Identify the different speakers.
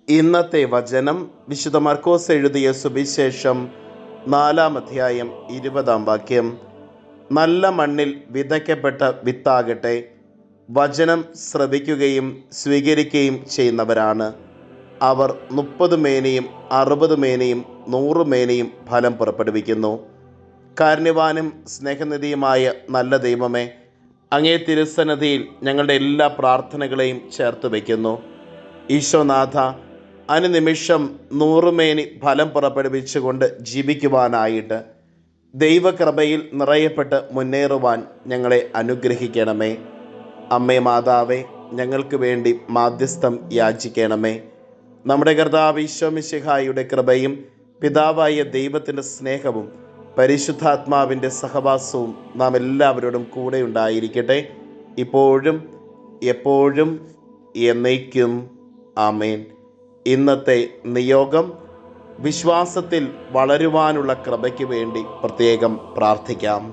Speaker 1: ഇന്നത്തെ വചനം വിശുദ്ധ മർക്കോസ് എഴുതിയ സുവിശേഷം 4-ാം അധ്യായം 20-ാം വാക്യം. നല്ല മണ്ണിൽ വിതയ്ക്കപ്പെട്ട വിത്താകട്ടെ വചനം ശ്രവിക്കുകയും സ്വീകരിക്കുകയും ചെയ്യുന്നവരാണ്. അവർ 30 മേനിയും 60 മേനിയും 100 മേനിയും ഫലം പുറപ്പെടുവിക്കുന്നു. കാരുണ്യവാനും സ്നേഹനിധിയുമായ നല്ല ദൈവമേ, അങ്ങേ തിരുസന്നിധിയിൽ ഞങ്ങളുടെ എല്ലാ പ്രാർത്ഥനകളെയും ചേർത്ത് വയ്ക്കുന്നു. ഈശോനാഥ, അനുനിമിഷം 100 മേനി ഫലം പുറപ്പെടുവിച്ചുകൊണ്ട് ജീവിക്കുവാനായിട്ട് ദൈവകൃപയിൽ നിറയപ്പെട്ട് മുന്നേറുവാൻ ഞങ്ങളെ അനുഗ്രഹിക്കണമേ. അമ്മേ മാതാവേ, ഞങ്ങൾക്ക് വേണ്ടി മാധ്യസ്ഥം യാചിക്കണമേ. നമ്മുടെ കർത്താവ് ഈശോ മിശിഹായുടെ കൃപയും പിതാവായ ദൈവത്തിൻ്റെ സ്നേഹവും പരിശുദ്ധാത്മാവിൻ്റെ സഹവാസവും നാം എല്ലാവരോടും കൂടെ ഉണ്ടായിരിക്കട്ടെ, ഇപ്പോഴും എപ്പോഴും എന്നേക്കും. ആമേൻ. ഇന്നത്തെ നിയോഗം: വിശ്വാസത്തിൽ വളരുവാനുള്ള കൃപയ്ക്ക് വേണ്ടി പ്രത്യേകം പ്രാർത്ഥിക്കാം.